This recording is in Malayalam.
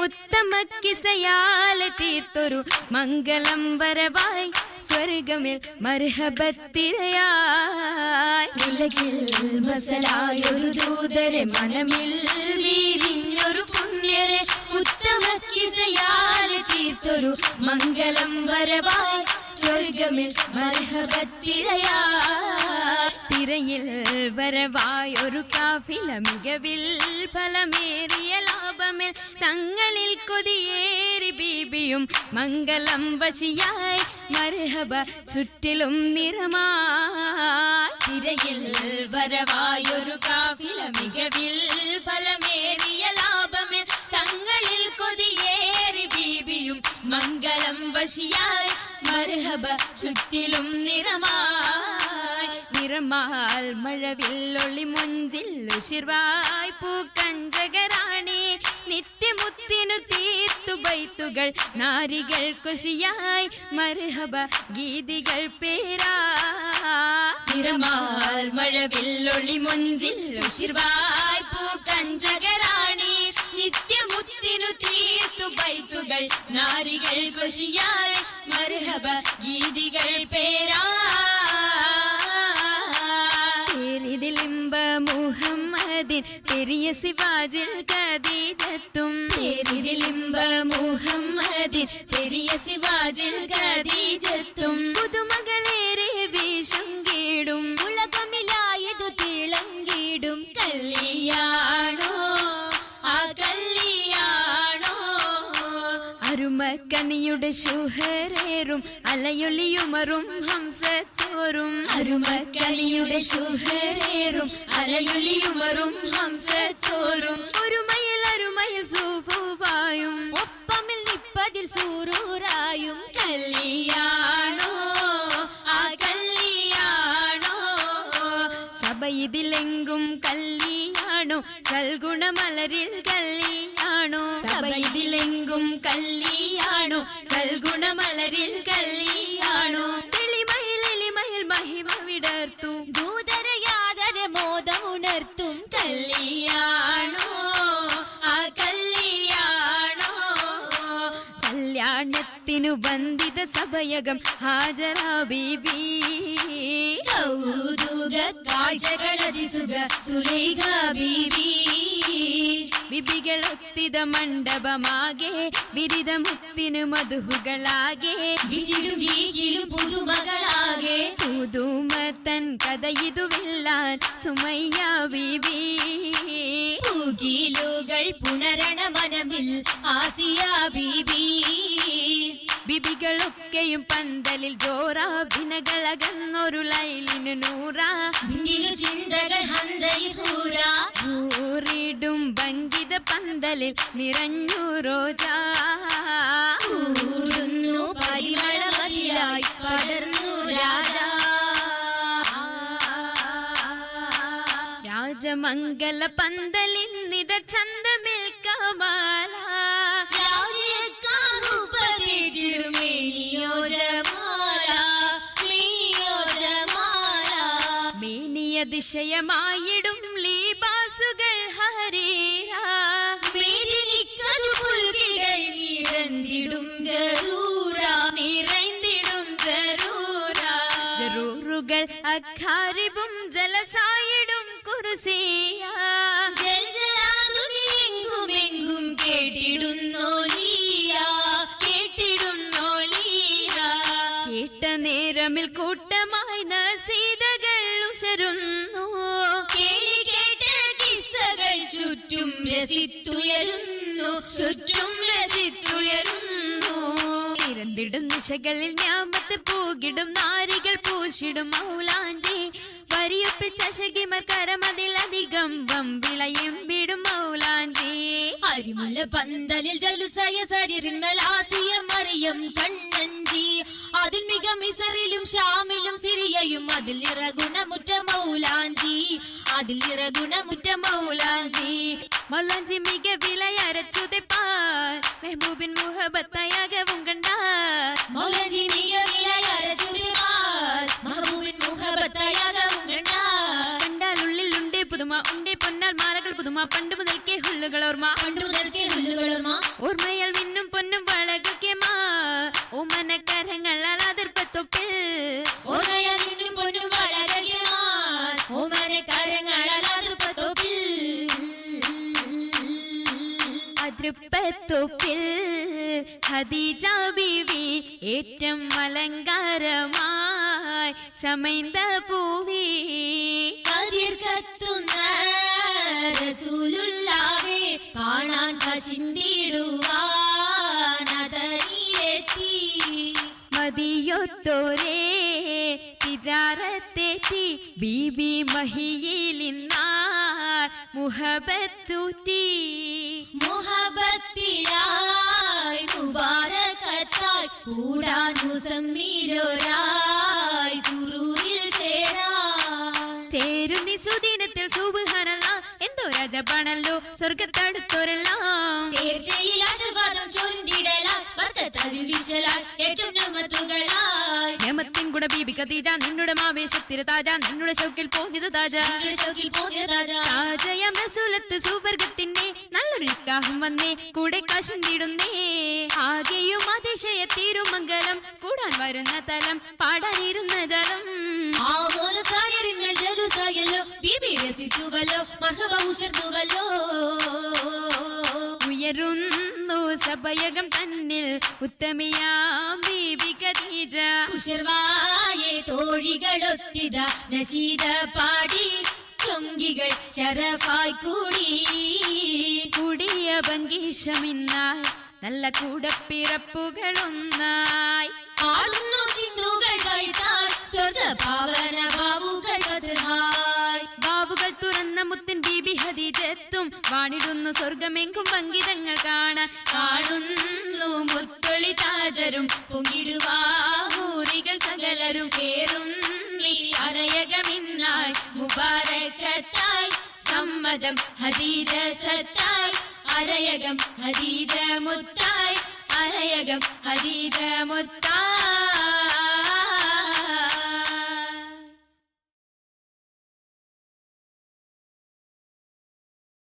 ഉത്തമ കിസയാലെ തീർത്തൊരു മംഗളം വരവായി സ്വർഗമിൽ മർഹബത്തിരയായി ഉലകിൽ മസലായൊരു ദൂതരെ മനമിൽ വീരിഞ്ഞൊരു പുണ്യരെ ഉത്തമ കിസയാലെ തീർത്തൊരു മംഗളം വരവായി സ്വർഗമിൽ മർഹബത്തിരയായി തിരയിൽ വരവായൊരു കാഫില മികവിൽ ഫലമേറിയ ലാഭമിൽ തങ്ങളിൽ കൊതിയേറി ബീബിയും മംഗളം വശിയായി മർഹബ ചുറ്റിലും നിറമായി തിരയിൽ വരവായൊരു കാഫില മികവിൽ ഫലമേറിയ ലാഭമിൽ തങ്ങളിൽ കൊതിയേറി ബീബിയും മംഗളം വശിയായി മർഹബ ചുറ്റിലും നിറമായി നിറമാൽ മഴവില്ലൊളി മുഞ്ചിൽ ഉശിർവായ് പൂക്കഞ്ചകരാണി നിത്യമുത്തിനു തീർത്തു ബൈത്തുകൾ നാരികൾ കുശിയായി മർഹബ ഗീതികൾ പേരാ നിറമാൽ മഴവില്ലൊളി മുഞ്ചിൽ ഉശിർവായ് പൂക്കഞ്ചകരാണി നിത്യമുത്തിനു തീർത്തു ബൈത്തുകൾ നാരികൾ കുശിയായി മർഹബ ഗീതികൾ പേരാ പേരിതിലിമ്പ മുഹമ്മദിൻ പെരിയ സിവാജിൽ ഖദീജത്തും പേരിതിലിമ്പ മുഹമ്മദിൻ പെരിയ സിവാജിൽ ഖദീജത്തും പുതുമകളേറെ വീശും കീടും ഉലകമിലായതു തിളങ്ങിടും കല്യാണോ ആ കല്യാണോ അരുമക്കനിയുടെ ശുഹരേറും അലയൊലിയുമറും ഹംസത്തോറും അരുമക്കനിയുടെ ശുഹരേറും അലയൊലിയുമറും ഹംസത്തോറും ഒരുമയിൽ സൂഫുവായും ഒപ്പമിൽ നിപ്പതിൽ സൂറൂറായും കല്യാണോ ആ കല്യാണോ സഭയിതിലെങ്കും കല്യാണോ സൽഗുണമലരിൽ കല്യാണോ സഭയിതിലെങ്കും കല്യാണോ സൽഗുണമലരിൽ കല്യാണോ എളിമയിൽ മഹിമ വിടർത്തു ദൂതരയാദര മോദമുണർത്തും കല്യാണോ ആ കല്യാണോ കല്യാണത്തിനു ബന്ധിത സഭയകം ഹാജരാ ബീബി കൗതുക കാഴ്ചകളതിസുഖ സുലൈഖ ബീബി വിബികളൊത്തിത മണ്ഡപമാകെ വിരിത മുത്തിനു മധുഹുകളാകെ വിശിടുവീകിലും പുതുമകളാകെ പുതുമത്തൻ കഥയിതുവില്ലാൻ സുമയ്യ ബീബി പൂകിലുകൾ പുണരണ മനമിൽ ആസിയ ബീബി ബിബികളൊക്കെയും പന്തലിൽ ജോറാഭിനകളകന്നൊരു ലൈലിനു നൂറാ ചിന്തകൾ ൂറിടും ഭംഗിത പന്തലിൽ നിറഞ്ഞു റോജാ പരിമളമതിയായി പടർന്നു രാജാ രാജമംഗല പന്തലിൽ നിത ചന്തമിൽ കമാല മേനിയ ദിശയമായിടും ലീബാസുകൾ ഹരീരാ നിറന്തിടും ജറൂറുകൾ അഖാരിബും ജലസായിടും കുർസിയാ എങ്കുമെങ്കും കേട്ടിടുന്നോലിയാ കേട്ട നേരമിൽ കൂട്ടമായി നസീതകൾ ഉശരുന്നു കേളി കേട്ട കിസ്സകൾ ചുറ്റും രസിത്തുയരുന്നു ഇരന്നിടും നിശകളിൽ ഞാമത്ത് പൂകിടും നാരികൾ പൂശിടും മൗലാഞ്ചി വരിയൊപ്പിച്ച ശകിമർ കരമതിലധികം വമ്പിളയും വിടും മൗലാഞ്ചി അരിമുല്ല പന്തലിൽ ജലുസയ സരിറിന്മലാസിയ മറിയം കണ്ണഞ്ചി അതിൽ മിക മിസറിലും ഷാമിലും സിറിയയും അതിൽ നിറഗുണമുറ്റ മൗലാഞ്ചി മൗലാഞ്ചി മിക വിലയരച്ചുതെപ്പാൻ മെഹബൂബിൻ മുഹബത്തയാകവും കണ്ടാൽ മൗലാഞ്ചി മിക വിലയരച്ചുതെപ്പാൻ മെഹബൂബിൻ മുഹബത്തയാകവും കണ്ടാൽ ഉള്ളിൽ ഉണ്ടേ പുതുമ ഉണ്ടേ പൊന്നാൽ മാലകൾ പുതുമ പണ്ട് മുതൽക്കേ ഹുല്ലുകൾ ഓർമ്മ ഓർമ്മയാൽ മിന്നും പൊന്നും വളകുകമാ ഓമനക്കരങ്ങളാൽ അതിർപ്പത്തൊപ്പിൽ ഓർമ്മയാൽ മിന്നും പൊന്നും വളകുകമാ ഓമനക്കരങ്ങളാൽ അതിർപ്പത്തൊപ്പിൽ അതിർപ്പത്തൊപ്പിൽ ഖദീജ ബീവി ഏറ്റം അലങ്കാരമായി ചമൈന്ത പൂവി കതിർ കത്തുന്ന റസൂലുള്ളാഹെ കാണാൻ കശിന്തിടുവാൻ അതരിയെത്തി മദിയൊത്തോരേ തിജാറത്തെത്തി ബീബി മഹിയിലിന്നാൾ മുഹബത്തൂറ്റി മുഹബത്തിലായി മുബാരകത്തായി കൂടാൻ മുസമ്മിലോരായി സുറൂരിൽ ചേരുന്നി സുദിനത്തിൽ സുബ്ഹാനല്ലാഹ് എന്തോ രാജപാണല്ലോ സ്വർഗത്തടുത്തോരെല്ലാം തീർച്ചയിൽ ആശീർവാദം ചോരിന്തിടലായി ബർക്കത്തതിൽ വിശലായി ഏറ്റവും നിഅമത്തുകളായി നിഅമത്തിൻ കൂടെ ബീബി ഖദീജ നിന്നുടെ ആവേശത്തിര താജ നിന്നുടെ ഷൗക്കിൽ പോന്നിത താജ താജയം റസൂലത്ത് സുവർഗത്തിന്റെ നല്ലൊരു നിക്കാഹും വന്നേ കൂടെ കാശിന്തിടുന്നേ ആകെയും അതിശയ തിരുമംഗലം കൂടാൻ വരുന്ന തലം പാടാനിരുന്ന ജലം ഉയരുന്നു സഭയകം തന്നിൽ ഉത്തമിയാം ബീബി ഖദീജ ഉശർവായെ തോഴികളൊത്തിത നശീദ പാടി ചൊങ്കികൾ ശരഫായി കൂടി കൂടിയ ഭംഗീഷമിന്നായി നല്ല കൂടപ്പിറപ്പുകളൊന്നായി ആടുന്നു ചിന്തുകൾ വൈതായി സ്വർഗഭാവന ബാവുകൾ ബാവുകൾ തുറന്ന മുത്തൻ ബീബി ഖദീജത്തും വാണിടുന്നു സ്വർഗമെങ്കും പങ്കിതങ്ങൾ കാണാൻ കാണുന്നു മുത്തൊളി താജരും പൊങ്കിടുവാഹൂറികൾ സകലരും കേറുന്നി അരയകമിന്നായി മുബാരകത്തായി സമ്മതം ഖദീജ സത്തായി അരയകം ഖദീജ മുത്തായി അരയകം ഖദീജ മുത്തായി